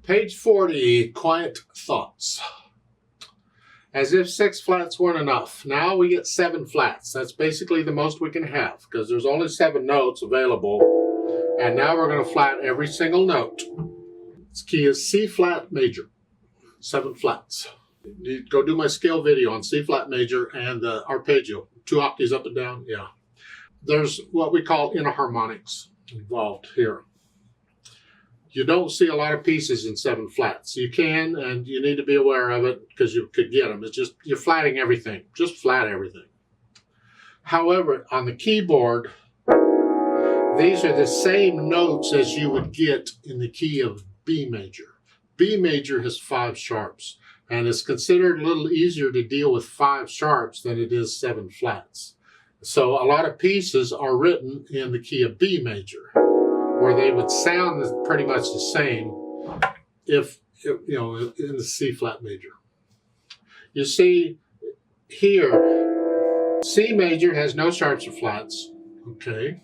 Page 40, Quiet Thoughts. As if 6 flats weren't enough, now we get 7 flats. That's basically the most we can have because there's only 7 notes available. And now we're going to flat every single note. This key is C flat major, 7 flats. You go do my scale video on C flat major and the arpeggio, 2 octaves up and down. Yeah. There's what we call enharmonics involved here. You don't see a lot of pieces in 7 flats. You can, and you need to be aware of it because you could get them. It's just, you're flatting everything. Just flat everything. However, on the keyboard, these are the same notes as you would get in the key of B major. B major has 5 sharps, and it's considered a little easier to deal with 5 sharps than it is 7 flats. So a lot of pieces are written in the key of B major, where they would sound pretty much the same if you know, in the C flat major. You see here, C major has no sharps or flats, okay?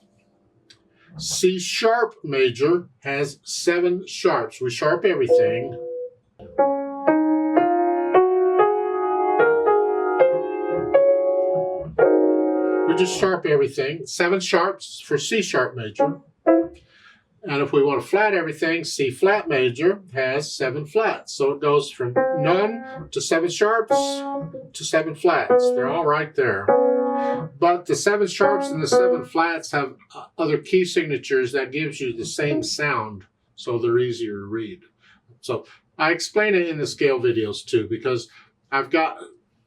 C sharp major has 7 sharps. We sharp everything. We just sharp everything. 7 sharps for C sharp major. And if we want to flat everything, C flat major has 7 flats. So it goes from none to 7 sharps to 7 flats. They're all right there. But the 7 sharps and the 7 flats have other key signatures that gives you the same sound, so they're easier to read. So I explain it in the scale videos too, because I've got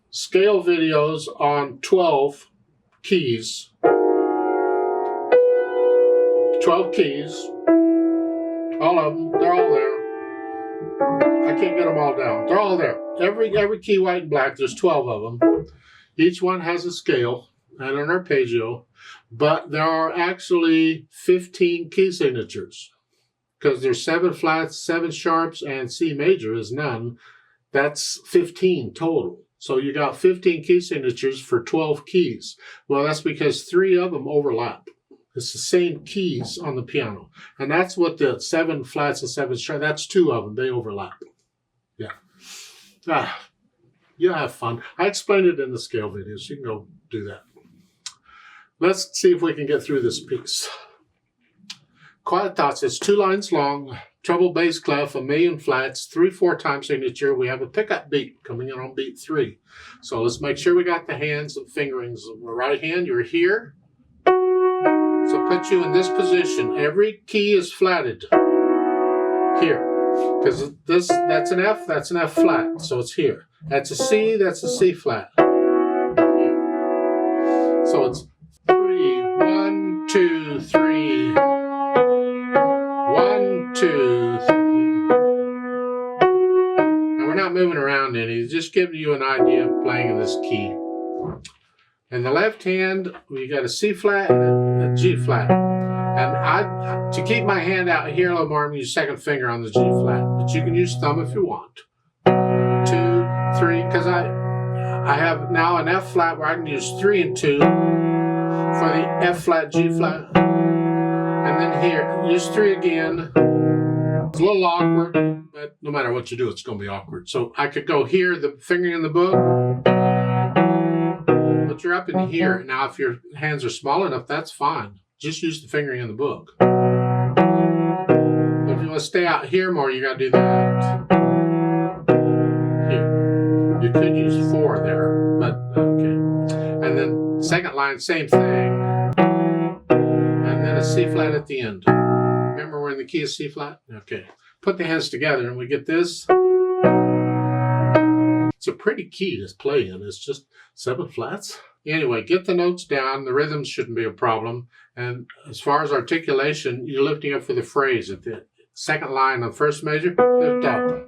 scale videos on 12 keys. 12 keys. All of them, they're all there. I can't get them all down. They're all there. Every key white and black, there's 12 of them. Each one has a scale and an arpeggio, but there are actually 15 key signatures because there's 7 flats, 7 sharps, and C major is none. That's 15 total. So you got 15 key signatures for 12 keys. Well, that's because 3 of them overlap. It's the same keys on the piano. And that's what the 7 flats and 7 sharps, that's 2 of them. They overlap. Yeah. You have fun. I explained it in the scale videos. You can go do that. Let's see if we can get through this piece. Quiet Thoughts. It's 2 lines long. Treble bass clef, a million flats, 3/4 time signature. We have a pickup beat coming in on beat 3. So let's make sure we got the hands and fingerings. Right hand, you're here. So put you in this position. Every key is flatted here. Because that's an F, that's an F flat. So it's here. That's a C, that's a C flat. So it's 3, 1, 2, 3. 1, 2, 3. And we're not moving around any. It's just giving you an idea of playing in this key. In the left hand, we got a C flat and a G flat. And to keep my hand out here a little more, I'm going to use second finger on the G flat. But you can use thumb if you want. 2, 3, because I have now an F flat where I can use 3 and 2 for the F flat, G flat. And then here, use 3 again. It's a little awkward, but no matter what you do, it's going to be awkward. So I could go here, the finger in the book. But you're up in here. Now, if your hands are small enough, that's fine. Just use the fingering in the book. But if you want to stay out here more, you got to do that. Here. You could use 4 there, but okay. And then second line, same thing. And then a C flat at the end. Remember we're in the key of C flat? Okay. Put the hands together and we get this. It's a pretty key to play in. It's just 7 flats. Anyway, get the notes down. The rhythms shouldn't be a problem. And as far as articulation, you're lifting up for the phrase. At the second line of first measure, lift up.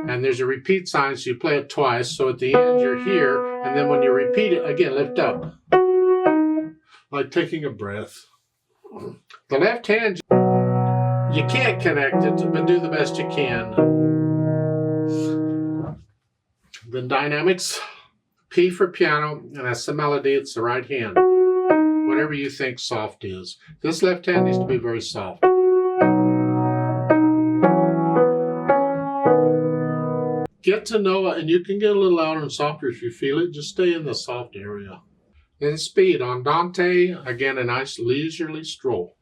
And there's a repeat sign, so you play it twice. So at the end, you're here. And then when you repeat it, again, lift up. Like taking a breath. The left hand, you can't connect it, but do the best you can. The dynamics, P for piano, and that's the melody, it's the right hand. Whatever you think soft is. This left hand needs to be very soft. get to know it, and you can get a little louder and softer if you feel it. Just stay in the soft area. Then speed on Dante, again, a nice leisurely stroll.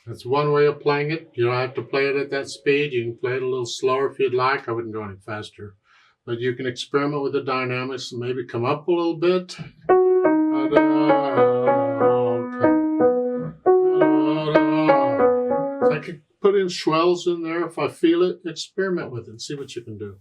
That's one way of playing it. You don't have to play it at that speed. You can play it a little slower if you'd like. I wouldn't go any faster. But you can experiment with the dynamics and maybe come up a little bit. So I can put in swells in there if I feel it. Experiment with it and see what you can do.